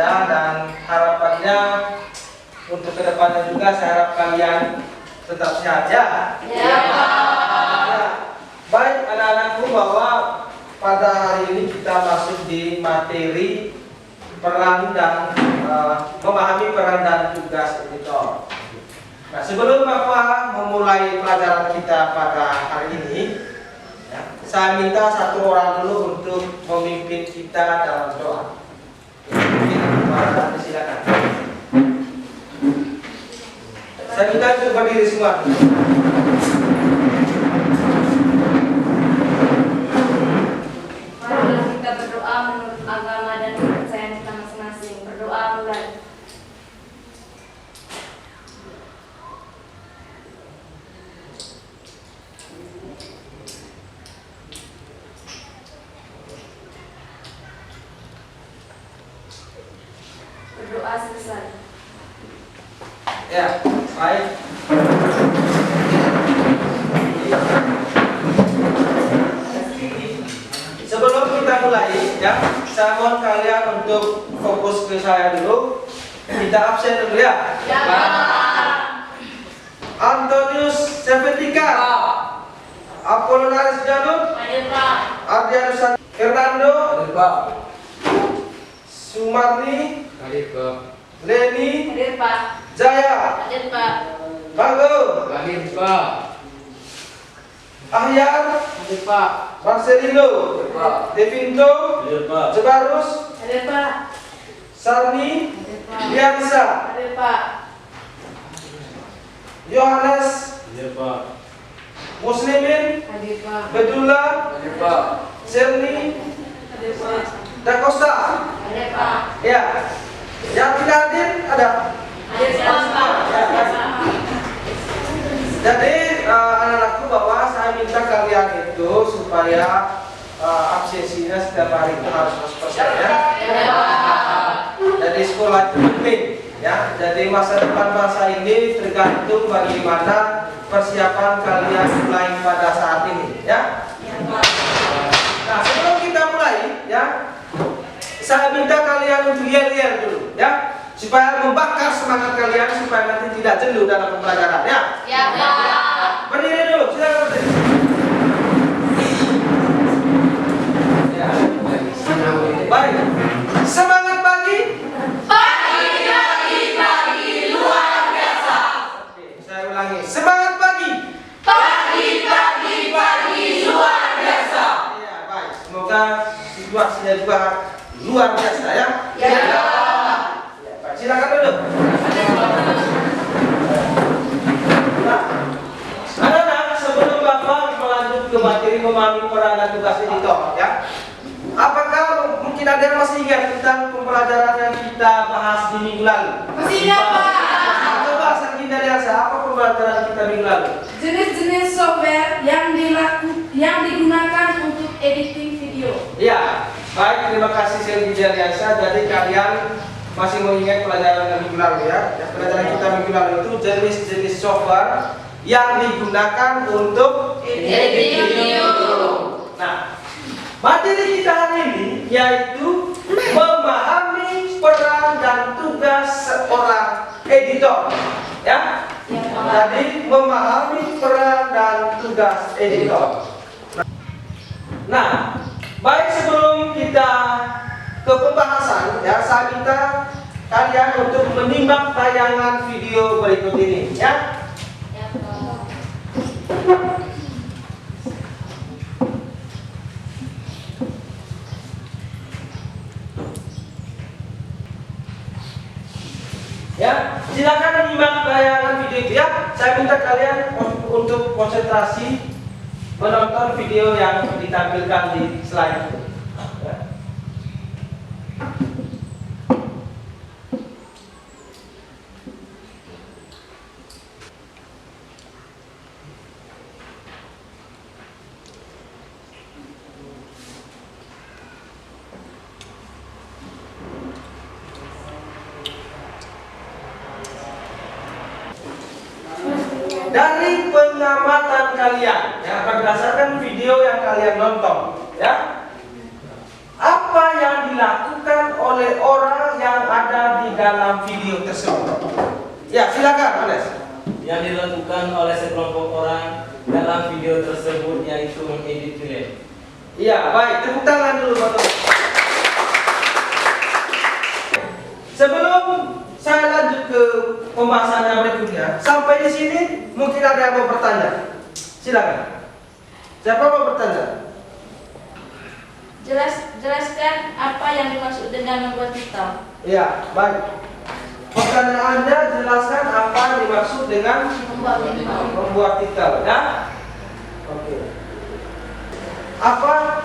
saja, dan harapannya untuk kedepannya juga saya harap kalian tetap sehat ya. Ya. Baik anak-anakku, bahwa pada hari ini kita masuk di materi peran dan memahami peran dan tugas editor. Nah, sebelum Bapak memulai pelajaran kita pada hari ini, ya, saya minta satu orang dulu untuk memimpin kita dalam doa. Silakan. Saya minta untuk berdiri semua. Marilah kita berdoa menurut agama dan kepercayaan kita masing-masing. Berdoa mulai. Berdoa selesai. Ya, baik. Sebelum kita mulai, ya, saya mohon kalian untuk fokus ke saya dulu. Kita absen dulu ya. Ya. Antonius Seventika, Apollinaris Janut, Hadir Pak. Adrianus Fernando, Hadir Pak. Sumarni, Hadir Pak. Leni, Hadir Pak. Jaya, Hadir Pak. Bago, Hadir Pak. Ahyar, Hadir Pak. Marcelino, Hadir Pak. Devinto, Hadir Pak. Jebarus, Hadir Pak. Sarni, Hadir Pak. Liansa, Hadir Pak. Yohanes, Hadir Pak. Muslimin, Hadir Pak. Bedullah, Hadir Pak. Serni, Hadir Pak. Dakosta. Hadir Pak. Ya, yang tidak hadir ada. Hadir Pak. Jadi anak-anakku, bahwa saya minta kalian itu supaya absensinya setiap hari itu harus 100% ya. Jadi sekolah itu penting ya. Jadi masa depan bangsa ini tergantung bagaimana persiapan kalian mulai pada saat ini ya. Nah, sebelum kita mulai ya, saya minta kalian untuk yel-yel dulu ya, supaya membakar semangat kalian supaya nanti tidak jenuh dalam pembelajaran ya. Ya Pak. Berdiri dulu, silakan berdiri. Ya. Baik. Semangat pagi. Pagi luar biasa. Oke, saya ulangi. Semangat pagi. Pagi luar biasa. Iya, baik. Semoga situasinya juga luar biasa ya. Ya. Ya, baik. Silakan dulu. Nah, anak-anak, sebelum Bapak melanjut ke materi memahami peran dan tugas editor ya, apakah mungkin ada yang masih ingat tentang pembelajaran yang kita bahas di minggu lalu? Masih ingat Pak. Coba Sarjina Liansa, apa pembelajaran kita minggu lalu? Jenis-jenis software yang digunakan untuk editing video. Ya, baik, terima kasih Sarjina Liansa. Jadi kalian masih mengingat pelajaran yang minggu lalu ya? Pelajaran kita minggu lalu itu jenis-jenis software yang digunakan untuk Editing video. Nah, materi kita hari ini yaitu memahami peran dan tugas seorang editor ya. Jadi memahami peran dan tugas editor. Nah, baik, sebelum kita ke pembahasan ya, saya minta kalian untuk menyimak tayangan video berikut ini ya. Ya Pak. Ya, silakan menyimak tayangan video itu ya. Saya minta kalian untuk konsentrasi menonton video yang ditampilkan di slide itu. Ya. Dari pengamatan kalian ya, berdasarkan video yang kalian nonton ya, apa yang dilakukan oleh orang yang ada di dalam video tersebut. Ya, silakan, Oles. Yang dilakukan oleh sekelompok orang dalam video tersebut yaitu mengedit film. Iya, baik. Tepuk tangan dulu, Bapak. Sebelum saya lanjut ke pembahasan yang berikutnya, sampai di sini mungkin ada yang mau bertanya. Silakan. Siapa mau bertanya? Jelaskan apa yang dimaksud dengan membuat TikTok. Iya, baik. Pertanyaannya, jelaskan apa yang dimaksud dengan membuat TikTok, ya? Oke. Apa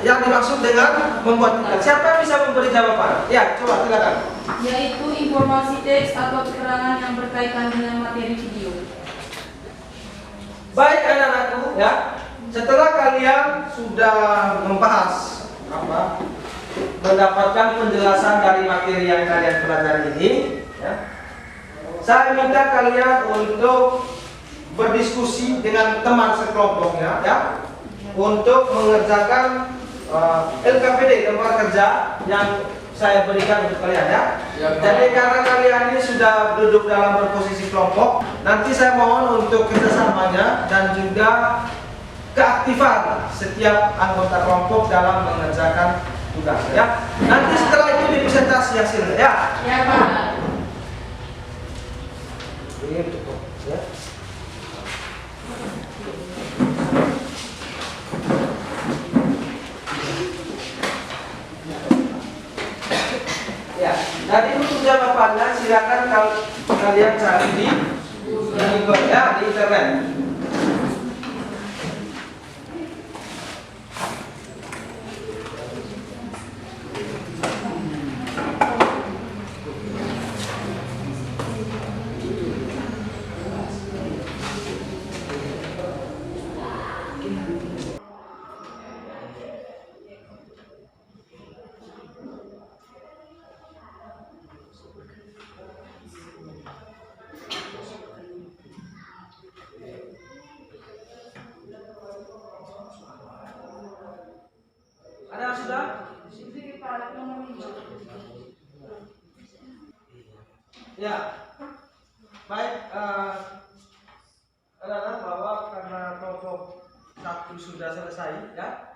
yang dimaksud dengan membuat TikTok? Siapa yang bisa memberi jawaban? Ya, coba silakan. Yaitu informasi teks atau keterangan yang berkaitan dengan materi video. Baik anak-anakku, ya. Setelah kalian sudah membahas mendapatkan penjelasan dari materi yang kalian pelajari ini, ya, saya minta kalian untuk berdiskusi dengan teman sekelompoknya, ya, untuk mengerjakan LKPD, lembar kerja yang saya berikan untuk kalian, ya. Jadi karena kalian ini sudah duduk dalam berposisi kelompok, nanti saya mohon untuk kerjasamanya dan juga keaktifan setiap anggota kelompok dalam mengerjakan tugas, ya. Nanti setelah itu dipresentasi hasilnya, ya. Ya, Pak. Ini cukup, ya. Ya, jadi untuk jawabannya silakan kalian cari di Google, ya, di internet. Ada yang sudah? Ya, baik. Adalah bahwa karena kelompok 1 sudah selesai, ya.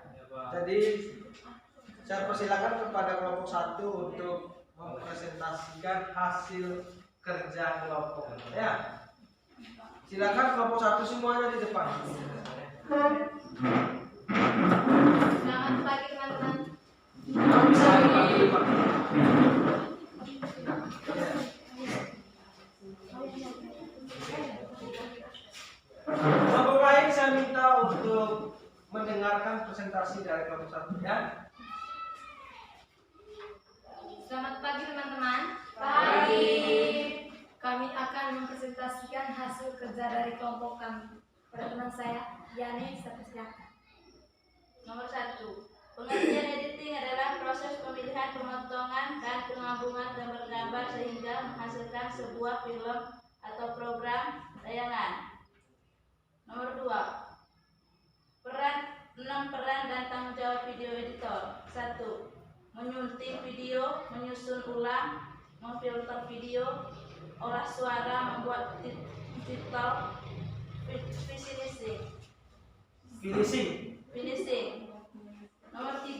Jadi saya persilakan kepada kelompok 1 untuk mempresentasikan hasil kerja kelompok, ya. Silakan kelompok 1 semuanya di depan. Selamat pagi teman-teman. Bisa di depan. Kelompok lain saya minta untuk mendengarkan presentasi dari kelompok 1, ya. Selamat pagi teman-teman. Pagi. Kami akan mempresentasikan hasil kerja dari kelompok kami. Pada teman saya, Yani, saya persilakan. Nomor 1. Pengertian editing adalah proses pemilihan, pemotongan, dan penggabungan gambar-gambar sehingga menghasilkan sebuah film atau program tayangan. Nomor 2. 6 peran dan tanggung jawab video editor. 1. Menyunting video, menyusun ulang, memfilter video, olah suara, membuat titel, finishing. Nomor 3.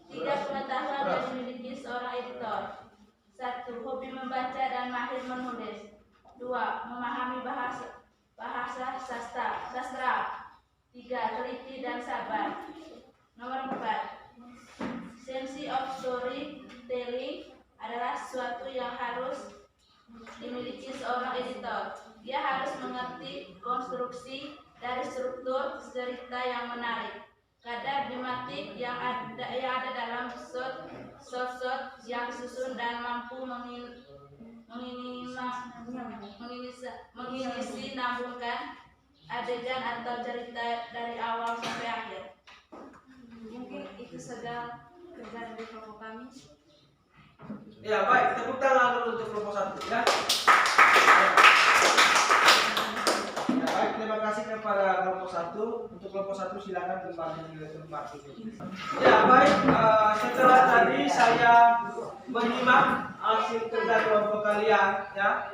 3 pengetahuan yang dimiliki seorang editor. 1. Hobi membaca dan mahir menulis. 2. Memahami bahasa sastra. 3. Teliti dan sabar. Nomor 4. Sense of storytelling adalah sesuatu yang harus dimiliki seorang editor. Dia harus mengerti konstruksi dari struktur cerita yang menarik, kadar dramatik yang ada dalam shot yang disusun dan mampu menginisiambungkan adegan atau cerita dari awal sampai akhir. Mungkin itu saja kerja dari kelompok kami. Ya, baik. Tepuk tangan dulu untuk kelompok 1, ya. Ya, baik. Terima kasih kepada kelompok 1. Untuk kelompok 1 silakan kembali ke tempat duduk. Ya, baik. Setelah tadi saya menyimak hasil kerja kelompok kalian ya.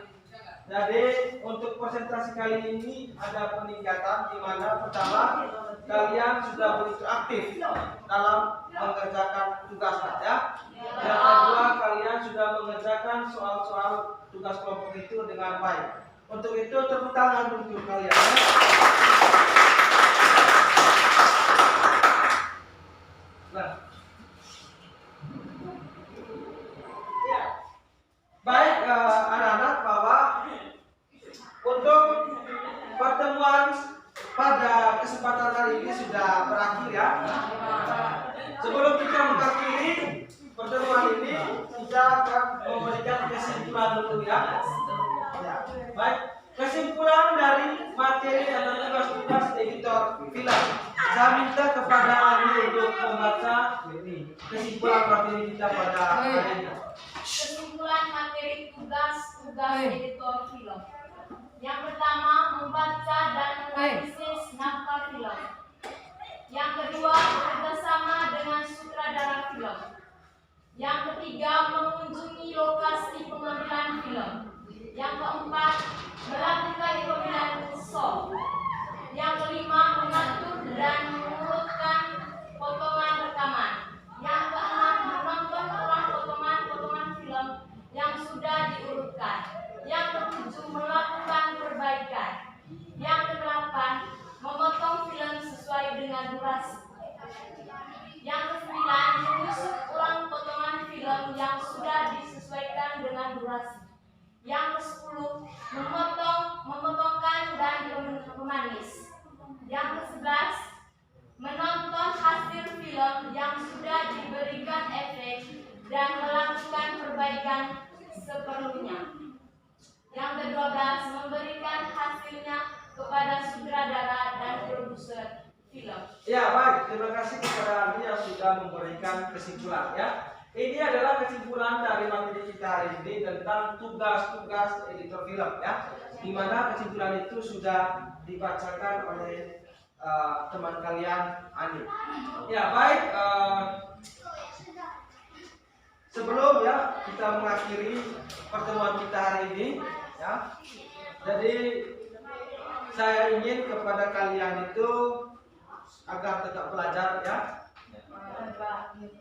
Jadi untuk presentasi kali ini ada peningkatan di mana pertama kalian sudah begitu aktif dalam mengerjakan tugasnya ya. Yang kedua kalian sudah mengerjakan soal-soal tugas kelompok itu dengan baik. Untuk itu tepuk tangan untuk kalian ya. Nah. Ya. Baik anak-anak, bahwa untuk pertemuan pada kesempatan hari ini sudah berakhir ya. Sebelum kita mengakhiri pertemuan ini, kita akan memberikan kesimpulan dulu ya. Ya. Baik, kesimpulan dari materi atau tugas-tugas editor film. Saya minta kepada ahli untuk membaca kesimpulan materi kita pada hari ini. Kesimpulan materi tugas editor film. Yang pertama, membaca dan menganalisis naskah film. Yang kedua, bekerjasama dengan sutradara film. Yang ketiga, mengunjungi lokasi pengambilan film. Yang keempat, melakukan pemilihan soft. Yang kelima, mengatur dan mengurutkan potongan rekaman. Yang keenam, menonton ulang potongan-potongan film yang sudah diurutkan. Yang ketujuh, melakukan perbaikan. Yang kedelapan, memotong film sesuai dengan durasi. Yang kesembilan, menyusun ulang potongan film yang sudah disesuaikan dengan durasi. Yang ke-10, memotongkan dan memanis. Yang ke-11, menonton hasil film yang sudah diberikan efek dan melakukan perbaikan seperlunya. Yang ke-12, memberikan hasilnya kepada sutradara dan produser film. Ya baik, terima kasih kepada ahli yang sudah memberikan kesimpulan ya. Ini adalah kesimpulan dari materi kita hari ini tentang tugas-tugas editor film ya. Di mana kesimpulan itu sudah dibacakan oleh teman kalian Ani. Ya baik, sebelum ya kita mengakhiri pertemuan kita hari ini ya. Jadi saya ingin kepada kalian itu agar tetap belajar ya.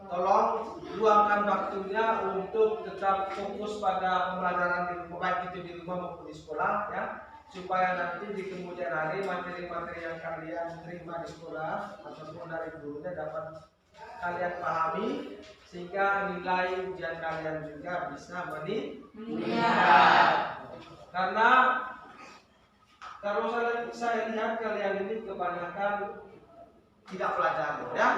Tolong luangkan waktunya untuk tetap fokus pada pembelajaran di rumah, baik itu di rumah maupun di sekolah ya, supaya nanti di kemudian hari materi-materi yang kalian terima di sekolah ataupun dari gurunya dapat kalian pahami, sehingga nilai ujian kalian juga bisa meningkat. Karena kalau saya lihat kalian ini kebanyakan tidak belajar ya.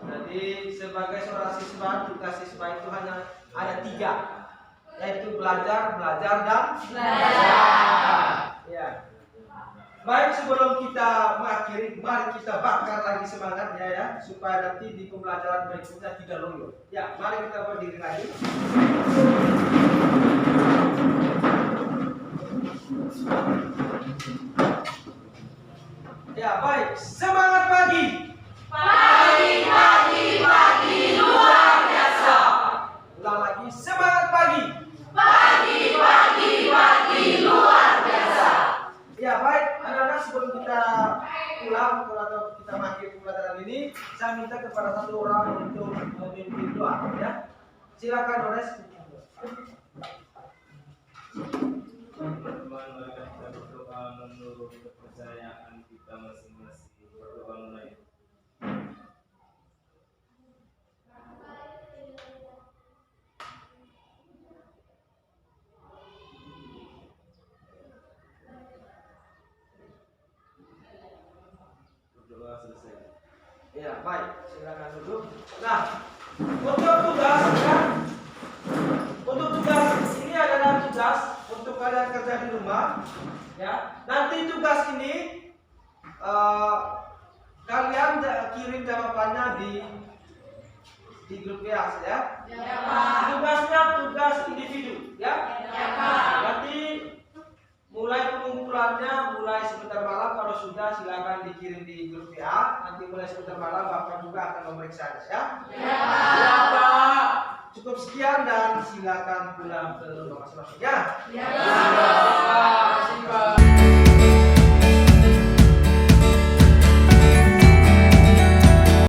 Jadi sebagai seorang siswa, tugas siswa itu hanya ada 3, yaitu belajar, dan belajar. Ya. Baik, sebelum kita mengakhiri, mari kita bakar lagi semangatnya ya, supaya nanti di pembelajaran berikutnya tidak loyo. Ya, mari kita berdiri lagi. Ya, baik. Semangat pagi. Pagi luar biasa. Ulang lagi, semangat pagi. Pagi luar biasa. Ya baik, anak-anak, sebelum kita pulang atau kita mengakhiri pembelajaran ini, saya minta kepada satu orang untuk memimpin doa ya. Silakan Ores. Teman-teman, mari kita berdoa menurut kepercayaan kita masing-masing. Berdoa mulai. Berdoa selesai. Ya baik, silakan duduk. Nah, untuk tugas ya, untuk tugas ini adalah tugas untuk kalian kerja di rumah ya. Nanti tugas ini kalian kirim jawabannya di grup kelas ya. Tugasnya tugas individu ya. Nanti mulai mulai pengumpulannya mulai sebentar malam. Kalau sudah silakan dikirim di grup WA. Nanti mulai sebentar malam Bapak juga akan memeriksa ya. Ya Pak. Cukup sekian dan silakan pulang ke rumah masing-masing ya. Ya.